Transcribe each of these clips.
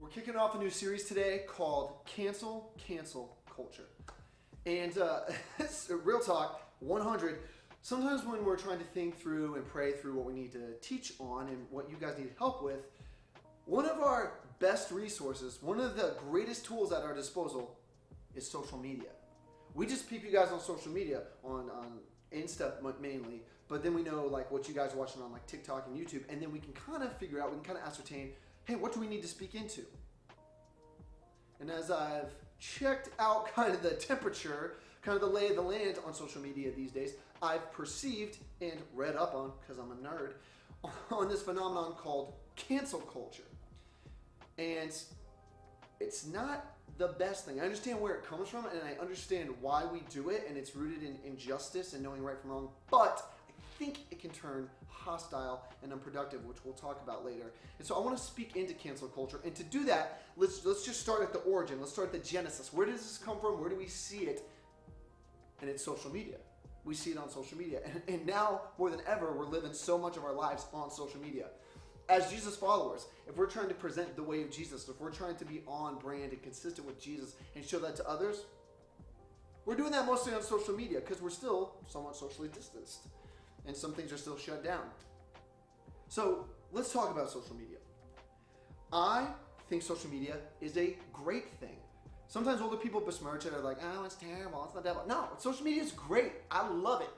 We're kicking off a new series today called Cancel Culture. And real talk, 100. Sometimes when we're trying to think through and pray through what we need to teach on and what you guys need help with, one of our best resources, one of the greatest tools at our disposal is social media. We just peep you guys on social media, on Insta mainly, but then we know like what you guys are watching on like TikTok and YouTube, and then we can kind of figure out, we can kind of ascertain, hey, what do we need to speak into? And as I've checked out kind of the temperature, kind of the lay of the land on social media these days, I've perceived and read up on, because I'm a nerd, on this phenomenon called cancel culture. And it's not the best thing. I understand where it comes from and I understand why we do it, and it's rooted in injustice and knowing right from wrong, but I think it can turn hostile and unproductive, which we'll talk about later. And so I want to speak into cancel culture, and to do that, let's just start at the origin. Let's start at the genesis. Where does this come from? Where do we see it? And it's social media. We see it on social media. And now, more than ever, we're living so much of our lives on social media. As Jesus followers, if we're trying to present the way of Jesus, if we're trying to be on brand and consistent with Jesus and show that to others, we're doing that mostly on social media because we're still somewhat socially distanced and some things are still shut down. So let's talk about social media. I think social media is a great thing. Sometimes older people besmirch it, are like, oh, it's terrible, it's the devil. No, social media is great. I love it.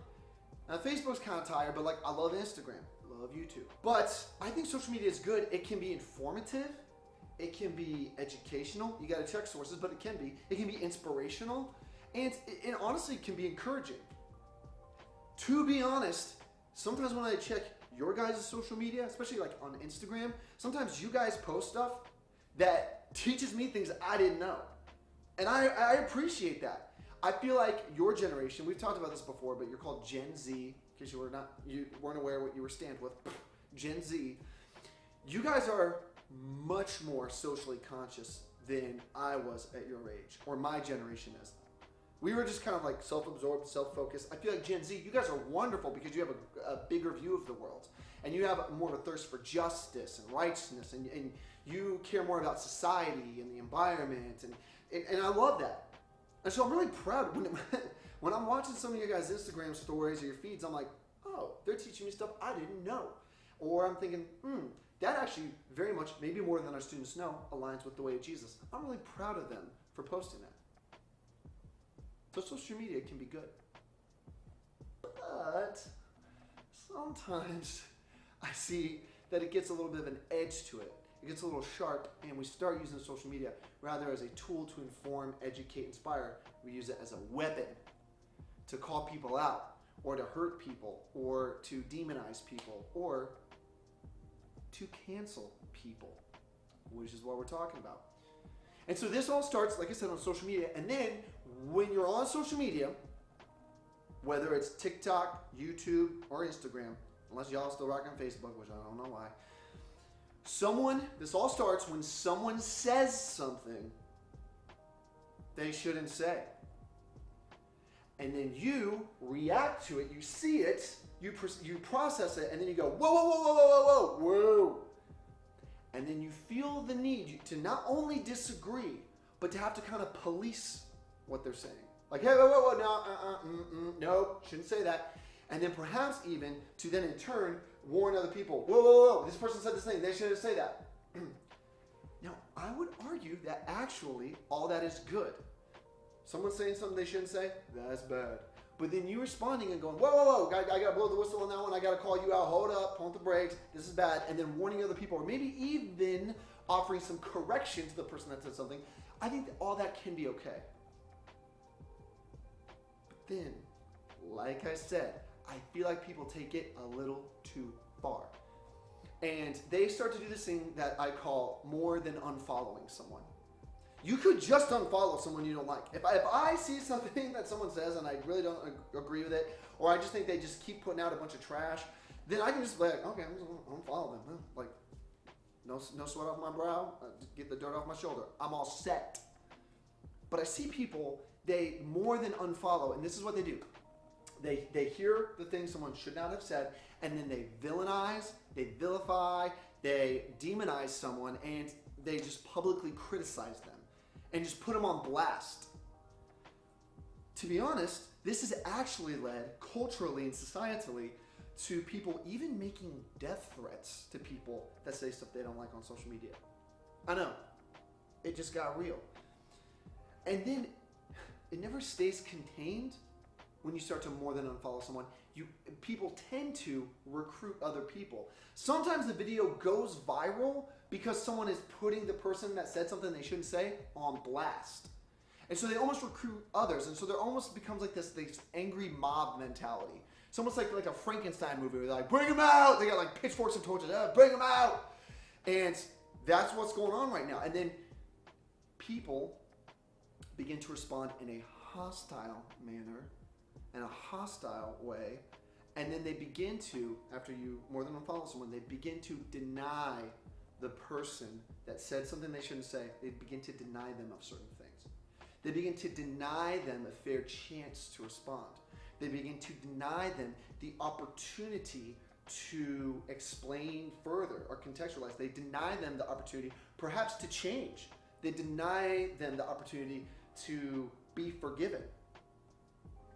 Now, Facebook's kind of tired, but like, I love Instagram, love YouTube. But I think social media is good. It can be informative. It can be educational. You got to check sources, but it can be. It can be inspirational. And it honestly can be encouraging. To be honest, sometimes when I check your guys' social media, especially like on Instagram, sometimes you guys post stuff that teaches me things I didn't know. And I appreciate that. I feel like your generation, we've talked about this before, but you're called Gen Z, in case you weren't aware what you were stand with, Gen Z. You guys are much more socially conscious than I was at your age, or my generation is. We were just kind of like self-absorbed, self-focused. I feel like Gen Z, you guys are wonderful because you have a bigger view of the world. And you have more of a thirst for justice and righteousness, and you care more about society and the environment, and I love that. And so I'm really proud when I'm watching some of you guys' Instagram stories or your feeds, I'm like, oh, they're teaching me stuff I didn't know. Or I'm thinking, that actually very much, maybe more than our students know, aligns with the way of Jesus. I'm really proud of them for posting that. So social media can be good. But sometimes I see that it gets a little bit of an edge to it. It gets a little sharp, and we start using social media rather as a tool to inform, educate, inspire. We use it as a weapon to call people out, or to hurt people, or to demonize people, or to cancel people, which is what we're talking about. And so this all starts, like I said, on social media. And then when you're on social media, whether it's TikTok, YouTube, or Instagram, unless y'all still rocking Facebook, which I don't know why, this all starts when someone says something they shouldn't say. And then you react to it, you see it, you process it, and then you go, whoa, whoa, whoa, whoa, whoa, whoa, whoa, whoa. And then you feel the need to not only disagree, but to have to kind of police what they're saying. Like, hey, whoa, whoa, whoa, no, shouldn't say that. And then perhaps even to then in turn warn other people, whoa, whoa, whoa, this person said this thing, they shouldn't say that. Now, I would argue that actually all that is good. Someone saying something they shouldn't say, that's bad. But then you responding and going, whoa, whoa, whoa, I got to blow the whistle on that one, I got to call you out, hold up, pump the brakes, this is bad, and then warning other people, or maybe even offering some correction to the person that said something, I think that all that can be okay. But then, like I said, I feel like people take it a little too far. And they start to do this thing that I call more than unfollowing someone. You could just unfollow someone you don't like. If I see something that someone says and I really don't agree with it, or I just think they just keep putting out a bunch of trash, then I can just be like, okay, I'm just gonna unfollow them. Like, no sweat off my brow, get the dirt off my shoulder. I'm all set. But I see people, they more than unfollow, and this is what they do. They hear the thing someone should not have said, and then they villainize, they vilify, they demonize someone, and they just publicly criticize them and just put them on blast. To be honest, this has actually led culturally and societally to people even making death threats to people that say stuff they don't like on social media. I know, it just got real. And then it never stays contained when you start to more than unfollow someone. People tend to recruit other people. Sometimes the video goes viral because someone is putting the person that said something they shouldn't say on blast. And so they almost recruit others. And so there almost becomes like this angry mob mentality. It's almost like a Frankenstein movie where they're like, bring him out! They got like pitchforks and torches, bring him out! And that's what's going on right now. And then people begin to respond in a hostile manner, in a hostile way, and then they begin to, after you more than unfollow someone, they begin to deny the person that said something they shouldn't say. They begin to deny them of certain things. They begin to deny them a fair chance to respond. They begin to deny them the opportunity to explain further or contextualize. They deny them the opportunity perhaps to change. They deny them the opportunity to be forgiven.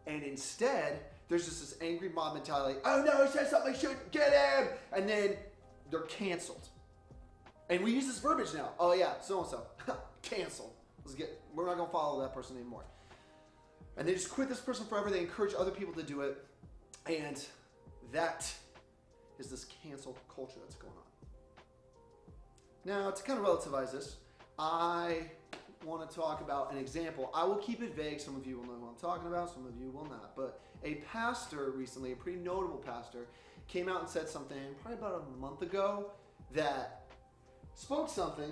And instead, there's just this angry mob mentality. Oh no, he said something, I shouldn't get him! And then they're canceled. And we use this verbiage now. Oh yeah, so-and-so, canceled. We're not gonna follow that person anymore. And they just quit this person forever. They encourage other people to do it. And that is this cancel culture that's going on. Now, to kind of relativize this, I want to talk about an example. I will keep it vague. Some of you will know what I'm talking about. Some of you will not. But a pastor recently, a pretty notable pastor, came out and said something probably about a month ago that spoke something.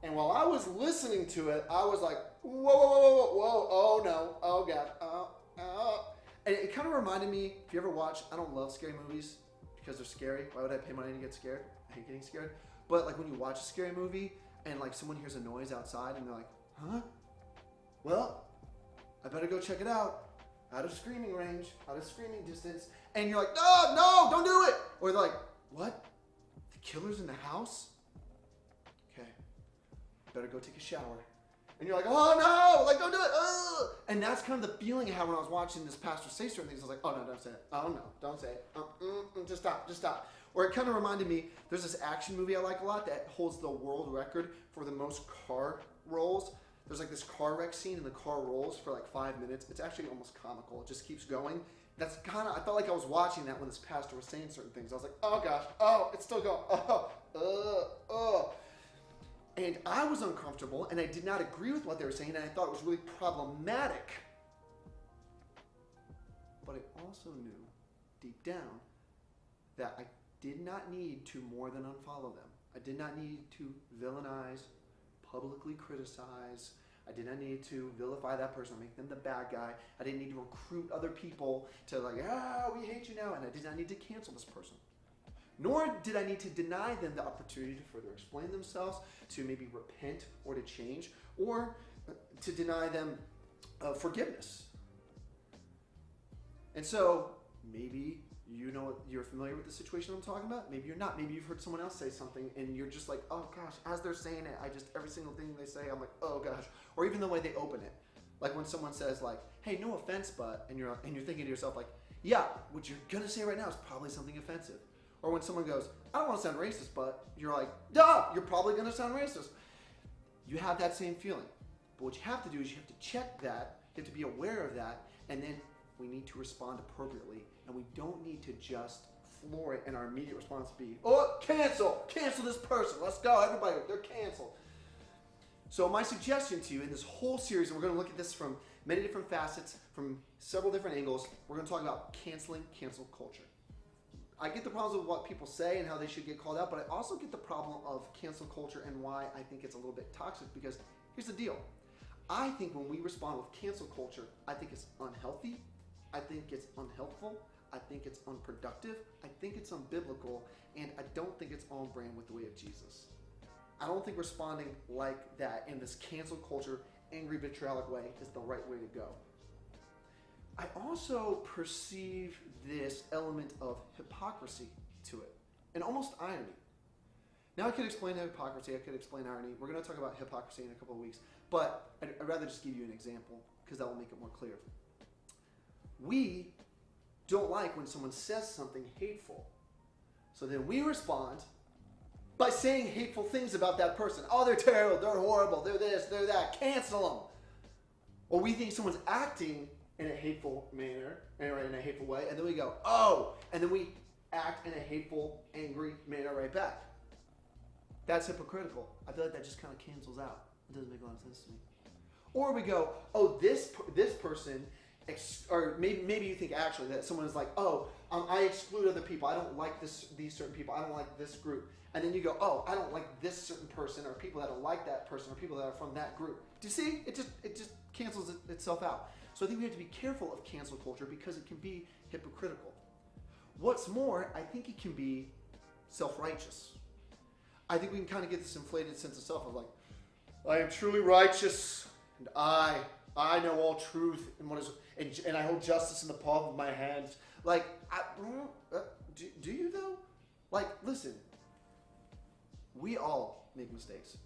And while I was listening to it, I was like, whoa, whoa, whoa, whoa, whoa, oh no, oh God, oh. And it kind of reminded me, if you ever watch, I don't love scary movies because they're scary. Why would I pay money to get scared? I hate getting scared. But like when you watch a scary movie and like someone hears a noise outside and they're like, huh? Well, I better go check it out. Out of screaming range, out of screaming distance. And you're like, no, don't do it. Or they're like, what? The killer's in the house? Okay. Better go take a shower. And you're like, oh no, like don't do it. Ugh. And that's kind of the feeling I had when I was watching this pastor say certain things. I was like, oh no, don't say it. Oh no, don't say it. Just stop. Or it kind of reminded me, there's this action movie I like a lot that holds the world record for the most car rolls. There's like this car wreck scene and the car rolls for like 5 minutes. It's actually almost comical. It just keeps going. That's kind of, I felt like I was watching that when this pastor was saying certain things. I was like, oh gosh, oh, it's still going. And I was uncomfortable, and I did not agree with what they were saying, and I thought it was really problematic. But I also knew, deep down, that I did not need to more than unfollow them. I did not need to villainize, publicly criticize. I did not need to vilify that person or make them the bad guy. I didn't need to recruit other people to like, we hate you now, and I did not need to cancel this person. Nor did I need to deny them the opportunity to further explain themselves, to maybe repent or to change, or to deny them forgiveness. And so maybe you're familiar with the situation I'm talking about. Maybe you're not. Maybe you've heard someone else say something and you're just like, oh gosh, as they're saying it, every single thing they say, I'm like, oh gosh. Or even the way they open it. Like when someone says like, hey, no offense, but, and you're thinking to yourself like, yeah, what you're gonna say right now is probably something offensive. Or when someone goes, I don't want to sound racist, but you're like, duh, you're probably going to sound racist. You have that same feeling. But what you have to do is you have to check that, you have to be aware of that, and then we need to respond appropriately. And we don't need to just floor it and our immediate response be, oh, cancel this person. Let's go, everybody, they're canceled. So my suggestion to you in this whole series, and we're going to look at this from many different facets, from several different angles, we're going to talk about canceling cancel culture. I get the problems with what people say and how they should get called out, but I also get the problem of cancel culture and why I think it's a little bit toxic, because here's the deal. I think when we respond with cancel culture, I think it's unhealthy, I think it's unhelpful, I think it's unproductive, I think it's unbiblical, and I don't think it's on brand with the way of Jesus. I don't think responding like that in this cancel culture, angry, vitriolic way is the right way to go. I also perceive this element of hypocrisy to it, and almost irony. Now I could explain hypocrisy, I could explain irony. We're going to talk about hypocrisy in a couple of weeks, but I'd rather just give you an example because that will make it more clear. We don't like when someone says something hateful. So then we respond by saying hateful things about that person. Oh, they're terrible, they're horrible, they're this, they're that, cancel them. Or we think someone's acting in a hateful manner, or in a hateful way, and then we go, oh, and then we act in a hateful, angry manner right back. That's hypocritical. I feel like that just kind of cancels out. It doesn't make a lot of sense to me. Or we go, oh, this person, or maybe you think actually that someone is like, oh, I exclude other people. I don't like these certain people. I don't like this group. And then you go, oh, I don't like this certain person, or people that don't like that person, or people that are from that group. Do you see? It just cancels itself out. So I think we have to be careful of cancel culture because it can be hypocritical. What's more, I think it can be self-righteous. I think we can kind of get this inflated sense of self of like, I am truly righteous, and I know all truth, and I hold justice in the palm of my hands. Like, do you though? Like, listen, we all make mistakes.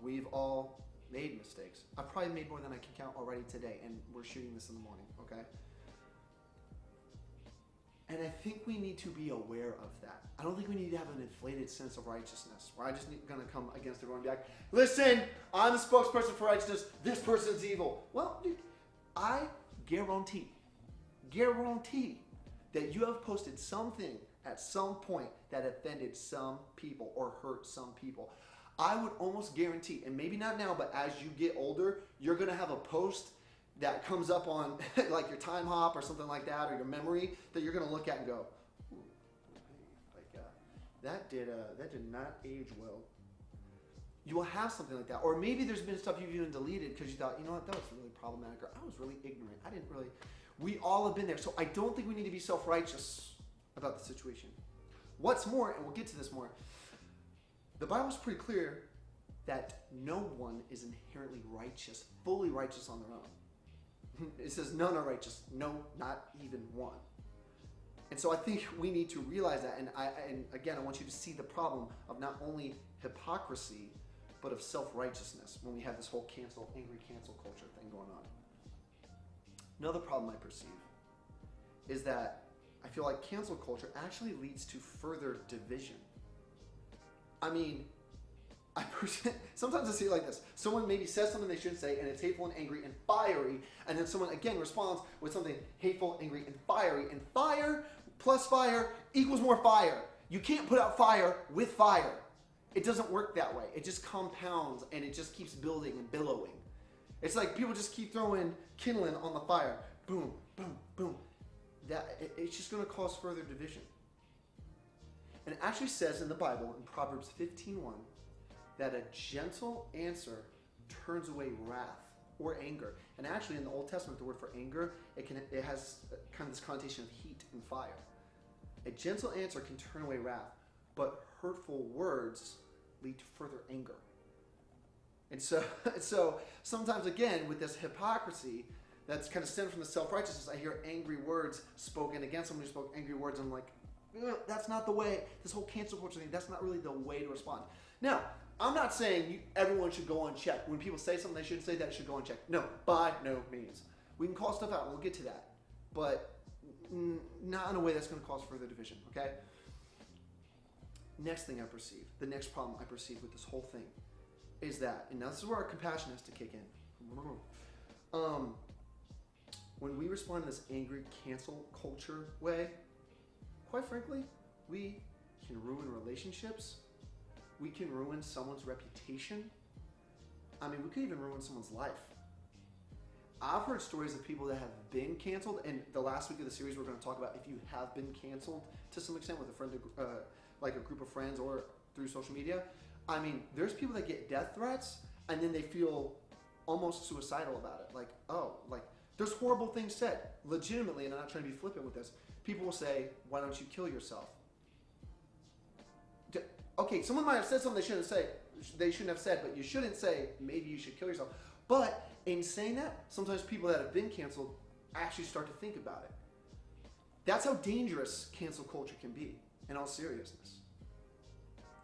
We've all made mistakes. I've probably made more than I can count already today, and we're shooting this in the morning, okay? And I think we need to be aware of that. I don't think we need to have an inflated sense of righteousness where I just going to come against everyone and be like, listen, I'm the spokesperson for righteousness. This person's evil. Well, dude, I guarantee that you have posted something at some point that offended some people or hurt some people. I would almost guarantee, and maybe not now, but as you get older, you're going to have a post that comes up on like your time hop or something like that, or your memory, that you're going to look at and go, ooh, like that did not age well. You will have something like that. Or maybe there's been stuff you've even deleted because you thought, you know what, that was really problematic, or I was really ignorant. We all have been there. So I don't think we need to be self-righteous about the situation. What's more, and we'll get to this more, the Bible's pretty clear that no one is inherently righteous, fully righteous on their own. It says none are righteous. No, not even one. And so I think we need to realize that. And again, I want you to see the problem of not only hypocrisy, but of self-righteousness when we have this whole angry cancel culture thing going on. Another problem I perceive is that I feel like cancel culture actually leads to further division. I mean, sometimes I see it like this. Someone maybe says something they shouldn't say, and it's hateful and angry and fiery, and then someone again responds with something hateful, angry, and fiery, and fire plus fire equals more fire. You can't put out fire with fire. It doesn't work that way. It just compounds, and it just keeps building and billowing. It's like people just keep throwing kindling on the fire. Boom, boom, boom. It's just going to cause further division. And it actually says in the Bible, in Proverbs 15:1, that a gentle answer turns away wrath or anger. And actually in the Old Testament, the word for anger, it has kind of this connotation of heat and fire. A gentle answer can turn away wrath, but hurtful words lead to further anger. And so sometimes again, with this hypocrisy that's kind of stemmed from the self-righteousness, I hear angry words spoken against someone who spoke angry words. I'm like, that's not the way, this whole cancel culture thing, that's not really the way to respond. Now, I'm not saying everyone should go unchecked. When people say something they shouldn't say, that should go unchecked. No, by no means. We can call stuff out, and we'll get to that. But not in a way that's going to cause further division, okay? Next thing I perceive, the next problem I perceive with this whole thing is that, and now this is where our compassion has to kick in. When we respond in this angry cancel culture way, quite frankly, we can ruin relationships. We can ruin someone's reputation. I mean, we could even ruin someone's life. I've heard stories of people that have been canceled, and the last week of the series we're going to talk about if you have been canceled to some extent with a friend, like a group of friends or through social media. I mean, there's people that get death threats, and then they feel almost suicidal about it. Like, oh, like, there's horrible things said. Legitimately, and I'm not trying to be flippant with this, people will say, why don't you kill yourself? Okay, someone might have said something they shouldn't have said, but you shouldn't say, maybe you should kill yourself. But in saying that, sometimes people that have been canceled actually start to think about it. That's how dangerous cancel culture can be, in all seriousness.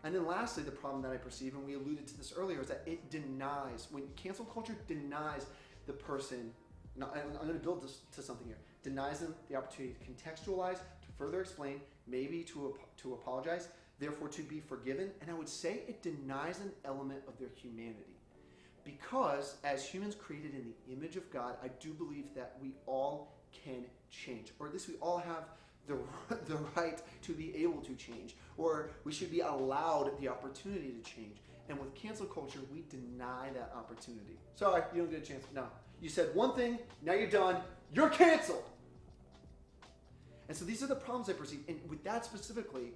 And then lastly, the problem that I perceive, and we alluded to this earlier, is that it denies, when cancel culture denies the person, now I'm going to build this to something here, denies them the opportunity to contextualize, to further explain, maybe to apologize, therefore to be forgiven. And I would say it denies an element of their humanity. Because as humans created in the image of God, I do believe that we all can change, or at least we all have the right to be able to change, or we should be allowed the opportunity to change. And with cancel culture, we deny that opportunity. Sorry, you don't get a chance. No. You said one thing, now you're done. You're canceled. And so these are the problems I perceive. And with that specifically,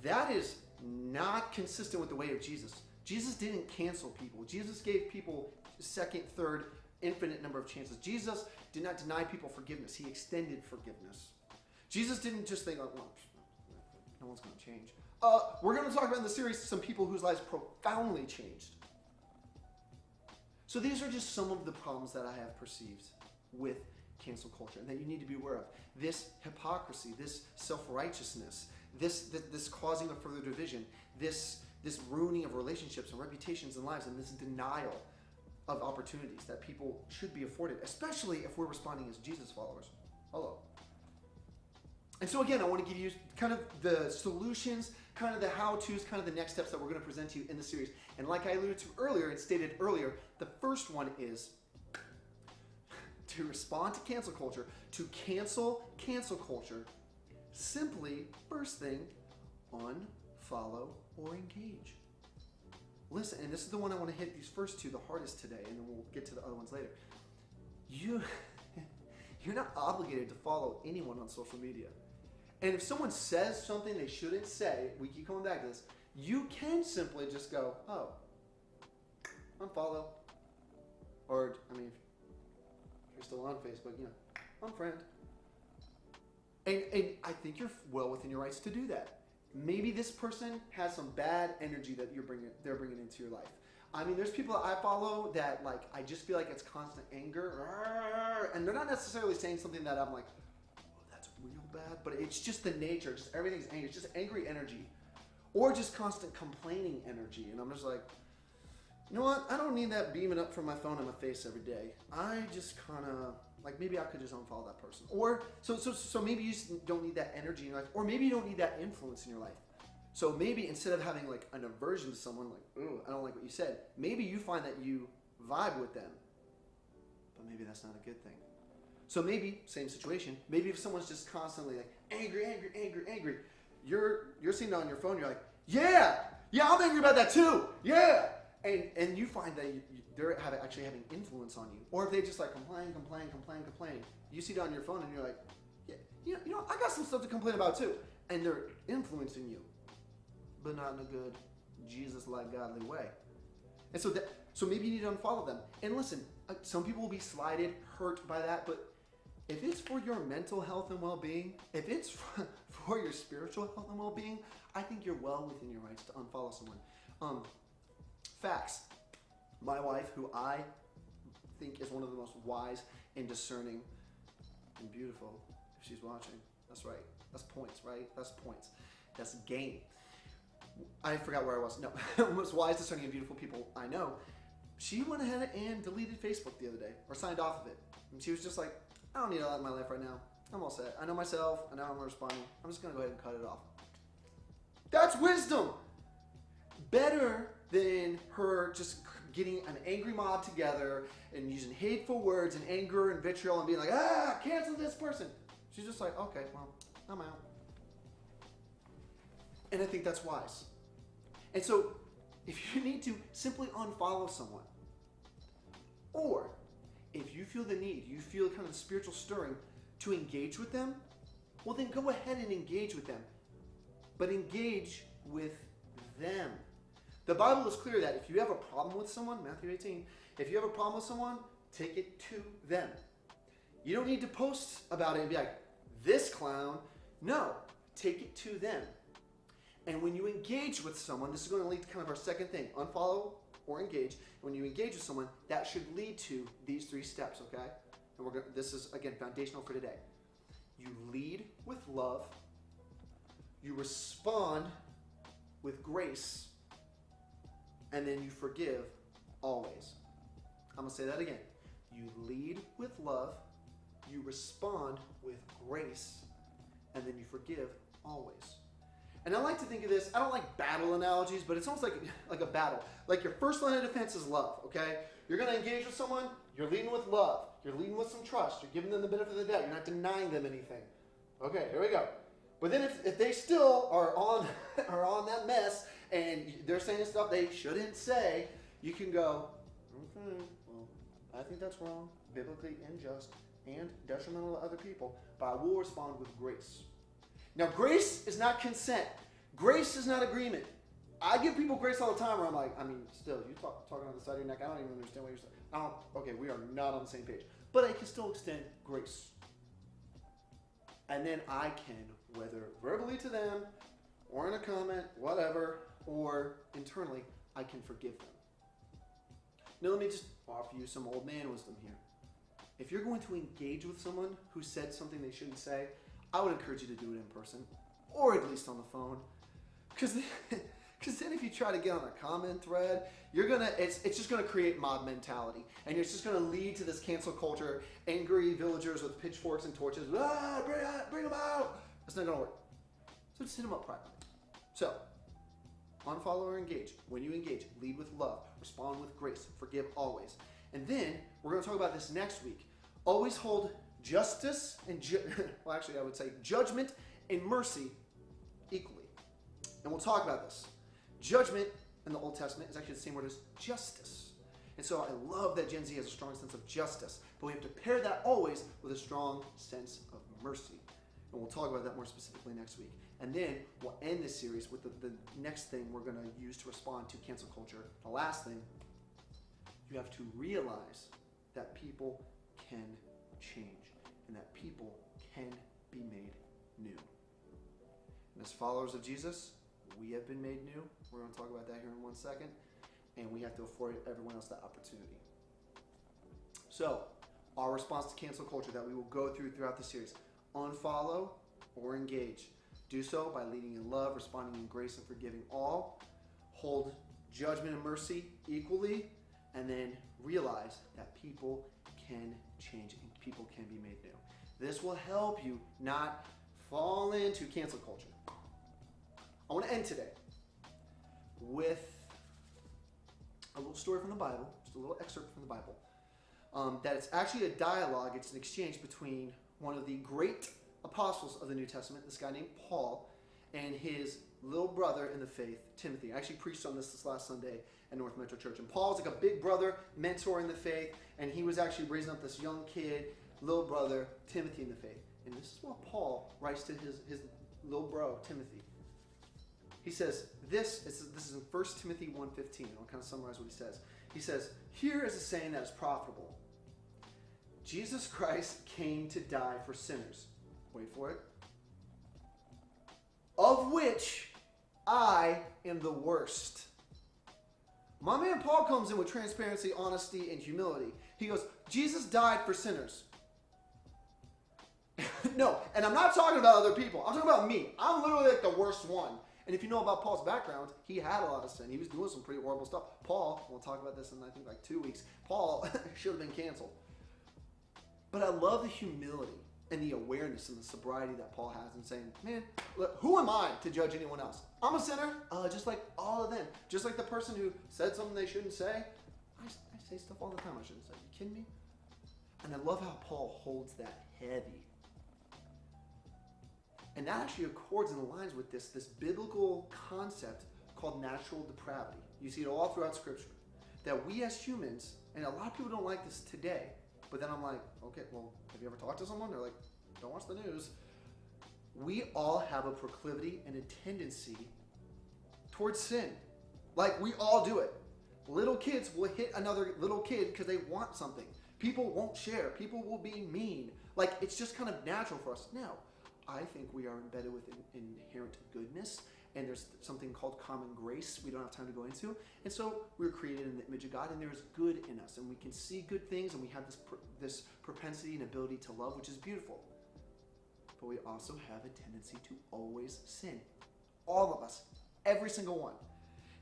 that is not consistent with the way of Jesus. Jesus didn't cancel people. Jesus gave people second, third, infinite number of chances. Jesus did not deny people forgiveness. He extended forgiveness. Jesus didn't just think, oh, well, no one's going to change. We're going to talk about in the series some people whose lives profoundly changed. So these are just some of the problems that I have perceived with cancel culture and that you need to be aware of. This hypocrisy, this self-righteousness, this causing of further division, this ruining of relationships and reputations and lives, and this denial of opportunities that people should be afforded, especially if we're responding as Jesus followers. Hello. And so again, I want to give you kind of the solutions, kind of the how-tos, kind of the next steps that we're going to present to you in the series. And like I alluded to earlier and stated earlier, the first one is to respond to cancel culture, to cancel culture, simply, first thing, unfollow or engage. Listen, and this is the one I want to hit these first two the hardest today, and then we'll get to the other ones later. You're not obligated to follow anyone on social media. And if someone says something they shouldn't say, we keep coming back to this, you can simply just go, oh, unfollow. Or, I mean, if you're still on Facebook, unfriend. And I think you're well within your rights to do that. Maybe this person has some bad energy that they're bringing into your life. I mean, there's people that I follow that, like, I just feel like it's constant anger, and they're not necessarily saying something that I'm like, oh, that's real bad, but it's just the nature, just everything's angry, it's just angry energy, or just constant complaining energy, and I'm just like, you know what, I don't need that beaming up from my phone in my face every day. I just kind of, like, maybe I could just unfollow that person. Or, so maybe you just don't need that energy in your life, or maybe you don't need that influence in your life. So maybe instead of having like an aversion to someone, like, ooh, I don't like what you said, maybe you find that you vibe with them, but maybe that's not a good thing. So maybe, same situation, maybe if someone's just constantly like angry, you're seeing that on your phone, you're like, yeah, I'm angry about that too, yeah. And you find that they're actually having influence on you. Or if they just like complain, you see that on your phone and you're like, yeah, you know, I got some stuff to complain about too. And they're influencing you, but not in a good Jesus-like godly way. And so maybe you need to unfollow them. And listen, some people will be slighted, hurt by that, but if it's for your mental health and well-being, if it's for your spiritual health and well-being, I think you're well within your rights to unfollow someone. Facts. My wife, who I think is one of the most wise and discerning and beautiful, if she's watching, that's right. That's points, right? That's points. That's game. I forgot where I was. No, most wise, discerning, and beautiful people I know. She went ahead and deleted Facebook the other day, or signed off of it. And she was just like, I don't need all that in my life right now. I'm all set. I know myself. I know I'm responding. I'm just going to go ahead and cut it off. That's wisdom. Better than her just getting an angry mob together and using hateful words and anger and vitriol and being like, cancel this person. She's just like, okay, well, I'm out. And I think that's wise. And so if you need to simply unfollow someone, or if you feel the need, you feel kind of the spiritual stirring to engage with them, well then go ahead and engage with them. But engage with them. The Bible is clear that if you have a problem with someone, Matthew 18, if you have a problem with someone, take it to them. You don't need to post about it and be like, this clown. No, take it to them. And when you engage with someone, this is going to lead to kind of our second thing, unfollow or engage. When you engage with someone, that should lead to these 3 steps, okay? And this is, again, foundational for today. You lead with love, you respond with grace, and then you forgive always. I'm going to say that again. You lead with love, you respond with grace, and then you forgive always. And I like to think of this, I don't like battle analogies, but it's almost like a battle. Like your first line of defense is love, okay? You're going to engage with someone, you're leading with love. You're leading with some trust. You're giving them the benefit of the doubt. You're not denying them anything. Okay, here we go. But then if they still are on that mess and they're saying stuff they shouldn't say, you can go, okay, well, I think that's wrong, biblically unjust, and detrimental to other people, but I will respond with grace. Now, grace is not consent. Grace is not agreement. I give people grace all the time where I'm like, still, you talking on the side of your neck, I don't even understand what you're saying. Okay, we are not on the same page. But I can still extend grace. And then I can, whether verbally to them, or in a comment, whatever, or internally, I can forgive them. Now let me just offer you some old man wisdom here. If you're going to engage with someone who said something they shouldn't say, I would encourage you to do it in person, or at least on the phone. Because then if you try to get on a comment thread, it's just gonna create mob mentality, and it's just gonna lead to this cancel culture, angry villagers with pitchforks and torches. Bring them out! It's not gonna work. So just hit them up privately. So, unfollow or engage. When you engage, lead with love, respond with grace, forgive always. And then we're gonna talk about this next week. Always hold justice and I would say judgment and mercy equally. And we'll talk about this. Judgment in the Old Testament is actually the same word as justice. And so I love that Gen Z has a strong sense of justice, but we have to pair that always with a strong sense of mercy. And we'll talk about that more specifically next week. And then we'll end this series with the next thing we're going to use to respond to cancel culture. The last thing, you have to realize that people can change and that people can be made new. And as followers of Jesus, we have been made new. We're going to talk about that here in 1 second. And we have to afford everyone else that opportunity. So, our response to cancel culture that we will go throughout the series. Unfollow or engage. Do so by leading in love, responding in grace, and forgiving all. Hold judgment and mercy equally. And then realize that people can change and people can be made new. This will help you not fall into cancel culture. I want to end today with a little story from the Bible, just a little excerpt from the Bible, that it's actually a dialogue, it's an exchange between one of the great apostles of the New Testament, this guy named Paul, and his little brother in the faith, Timothy. I actually preached on this last Sunday at North Metro Church. And Paul's like a big brother, mentor in the faith, and he was actually raising up this young kid, little brother, Timothy in the faith. And this is what Paul writes to his little bro, Timothy. He says, this is in 1 Timothy 1:15. I'll kind of summarize what he says. He says, here is a saying that is profitable. Jesus Christ came to die for sinners. Wait for it. Of which I am the worst. My man Paul comes in with transparency, honesty, and humility. He goes, Jesus died for sinners. No, and I'm not talking about other people. I'm talking about me. I'm literally like the worst one. And if you know about Paul's background, he had a lot of sin. He was doing some pretty horrible stuff. Paul, we'll talk about this in I think like 2 weeks, Paul should have been canceled. But I love the humility and the awareness and the sobriety that Paul has in saying, man, look, who am I to judge anyone else? I'm a sinner, just like all of them. Just like the person who said something they shouldn't say. I say stuff all the time I shouldn't say. You kidding me? And I love how Paul holds that heavy. And that actually accords and aligns with this biblical concept called natural depravity. You see it all throughout Scripture. That we as humans, and a lot of people don't like this today, but then I'm like, okay, well, have you ever talked to someone? They're like, don't watch the news. We all have a proclivity and a tendency towards sin. Like, we all do it. Little kids will hit another little kid because they want something. People won't share. People will be mean. Like, it's just kind of natural for us. Now, I think we are embedded with inherent goodness, and there's something called common grace we don't have time to go into. And so we were created in the image of God, and there is good in us, and we can see good things, and we have this propensity and ability to love, which is beautiful. But we also have a tendency to always sin. All of us. every single one.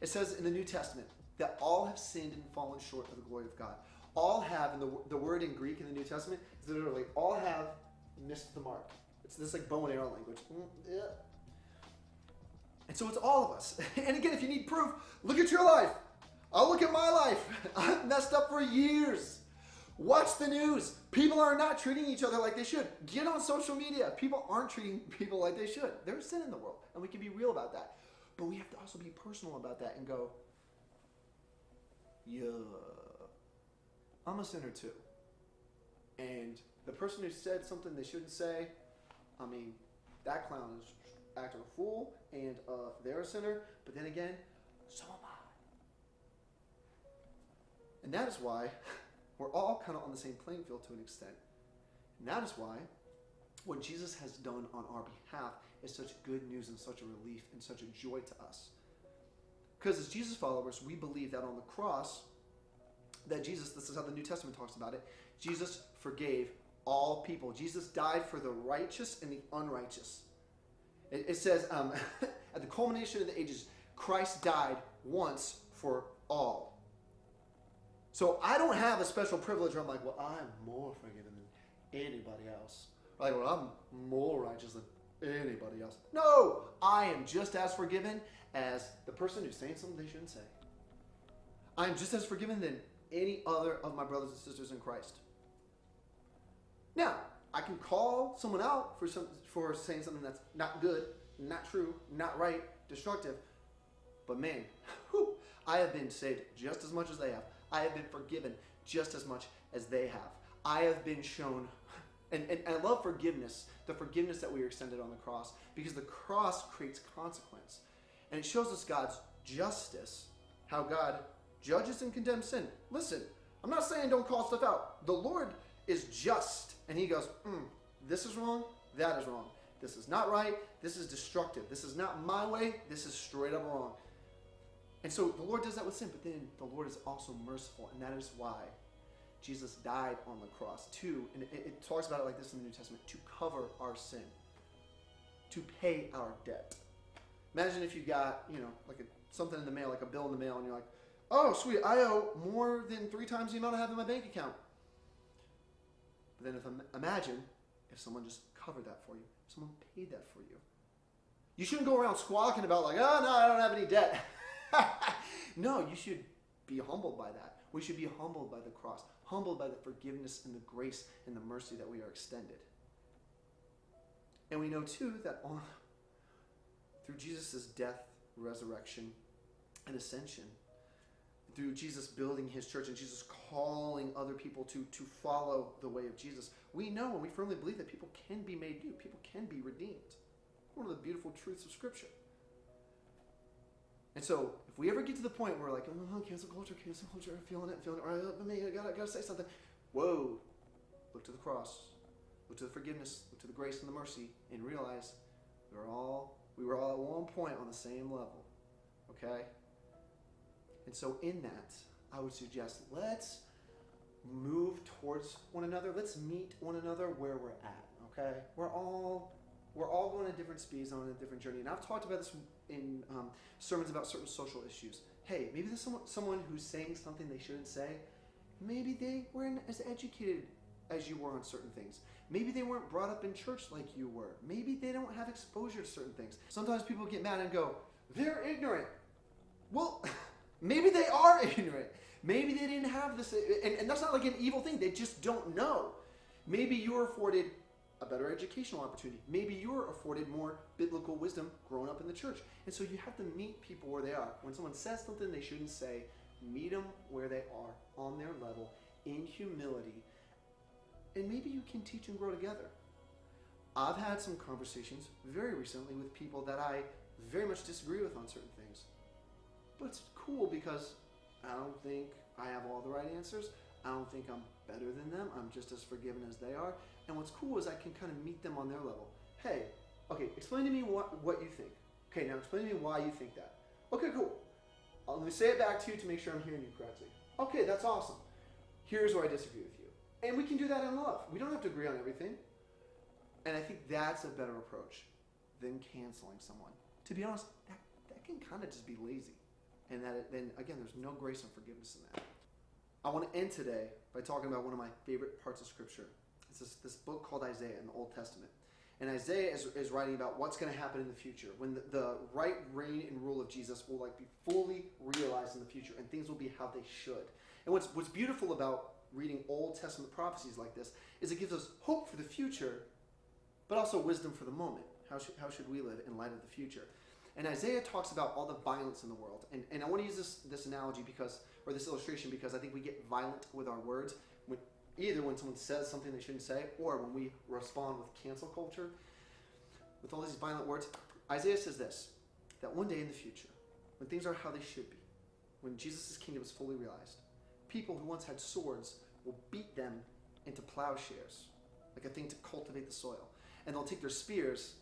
It says in the New Testament that all have sinned and fallen short of the glory of God. All have, and the word in Greek in the New Testament is literally, all have missed the mark. It's this like bow and arrow language. Yeah. And so it's all of us. And again, if you need proof, look at your life. I'll look at my life. I've messed up for years. Watch the news. People are not treating each other like they should. Get on social media. People aren't treating people like they should. There's sin in the world, and we can be real about that. But we have to also be personal about that and go, yeah, I'm a sinner too. And the person who said something they shouldn't say, I mean, that clown is acting a fool, and they're a sinner. But then again, so am I. And that is why we're all kind of on the same playing field to an extent. And that is why what Jesus has done on our behalf is such good news and such a relief and such a joy to us. Because as Jesus followers, we believe that on the cross, that Jesus, this is how the New Testament talks about it, Jesus forgave all people. Jesus died for the righteous and the unrighteous. It says, at the culmination of the ages, Christ died once for all. So I don't have a special privilege where I'm like, well, I'm more forgiven than anybody else. Like, well, I'm more righteous than anybody else. No, I am just as forgiven as the person who's saying something they shouldn't say. I'm just as forgiven than any other of my brothers and sisters in Christ. Now, I can call someone out for saying something that's not good, not true, not right, destructive. But man, I have been saved just as much as they have. I have been forgiven just as much as they have. I have been shown, and I love forgiveness, the forgiveness that we are extended on the cross, because the cross creates consequence. And it shows us God's justice, how God judges and condemns sin. Listen, I'm not saying don't call stuff out. The Lord is just, and he goes, this is wrong, that is wrong. This is not right, this is destructive. This is not my way, this is straight up wrong. And so the Lord does that with sin, but then the Lord is also merciful, and that is why Jesus died on the cross too. And it talks about it like this in the New Testament, to cover our sin, to pay our debt. Imagine if you got, like something in the mail, like a bill in the mail, and you're like, oh, sweet, I owe more than 3 times the amount I have in my bank account. But then imagine if someone just covered that for you, if someone paid that for you. You shouldn't go around squawking about like, oh, no, I don't have any debt. No, you should be humbled by that. We should be humbled by the cross, humbled by the forgiveness and the grace and the mercy that we are extended. And we know too that through Jesus' death, resurrection, and ascension, through Jesus building his church and Jesus calling other people to follow the way of Jesus, we know and we firmly believe that people can be made new, people can be redeemed. One of the beautiful truths of Scripture. And so, if we ever get to the point where we're like, oh, cancel culture, I'm feeling it, I gotta say something. Whoa, look to the cross, look to the forgiveness, look to the grace and the mercy, and realize we were all at one point on the same level, okay? And so in that, I would suggest let's move towards one another. Let's meet one another where we're at, okay? We're all going at different speeds on a different journey. And I've talked about this in sermons about certain social issues. Hey, maybe there's someone who's saying something they shouldn't say. Maybe they weren't as educated as you were on certain things. Maybe they weren't brought up in church like you were. Maybe they don't have exposure to certain things. Sometimes people get mad and go, they're ignorant. Well, maybe they are ignorant. Maybe they didn't have this, and that's not like an evil thing. They just don't know. Maybe you were afforded a better educational opportunity. Maybe you were afforded more biblical wisdom growing up in the church. And so you have to meet people where they are. When someone says something they shouldn't say, meet them where they are, on their level, in humility. And maybe you can teach and grow together. I've had some conversations very recently with people that I very much disagree with on certain things. But it's cool because I don't think I have all the right answers. I don't think I'm better than them. I'm just as forgiven as they are. And what's cool is I can kind of meet them on their level. Hey, okay, explain to me what you think. Okay, now explain to me why you think that. Okay, cool. Let me say it back to you to make sure I'm hearing you correctly. Okay, that's awesome. Here's where I disagree with you. And we can do that in love. We don't have to agree on everything. And I think that's a better approach than canceling someone. To be honest, that can kind of just be lazy. And that then, again, there's no grace and forgiveness in that. I want to end today by talking about one of my favorite parts of Scripture. It's this book called Isaiah in the Old Testament. And Isaiah is writing about what's going to happen in the future, when the right reign and rule of Jesus will be fully realized in the future, and things will be how they should. And what's beautiful about reading Old Testament prophecies like this is it gives us hope for the future, but also wisdom for the moment. How should we live in light of the future? And Isaiah talks about all the violence in the world. And I want to use this analogy or this illustration because I think we get violent with our words. Either when someone says something they shouldn't say, or when we respond with cancel culture, with all these violent words. Isaiah says this, that one day in the future, when things are how they should be, when Jesus' kingdom is fully realized, people who once had swords will beat them into plowshares, like a thing to cultivate the soil. And they'll take their spears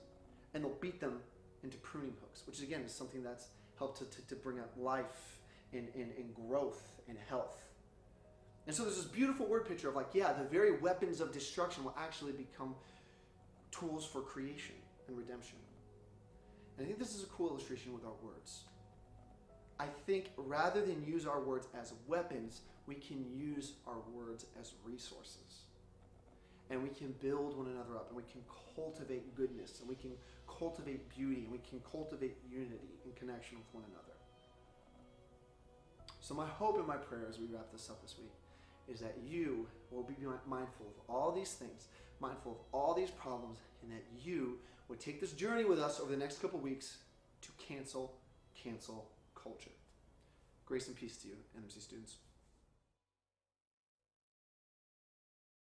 and they'll beat them into pruning hooks, which again is something that's helped to bring up life and growth and health. And so there's this beautiful word picture of the very weapons of destruction will actually become tools for creation and redemption. And I think this is a cool illustration with our words. I think rather than use our words as weapons, we can use our words as resources. And we can build one another up, and we can cultivate goodness, and we can cultivate beauty, and we can cultivate unity and connection with one another. So my hope and my prayer as we wrap this up this week is that you will be mindful of all these things, mindful of all these problems, and that you would take this journey with us over the next couple weeks to cancel culture. Grace and peace to you, NMC students.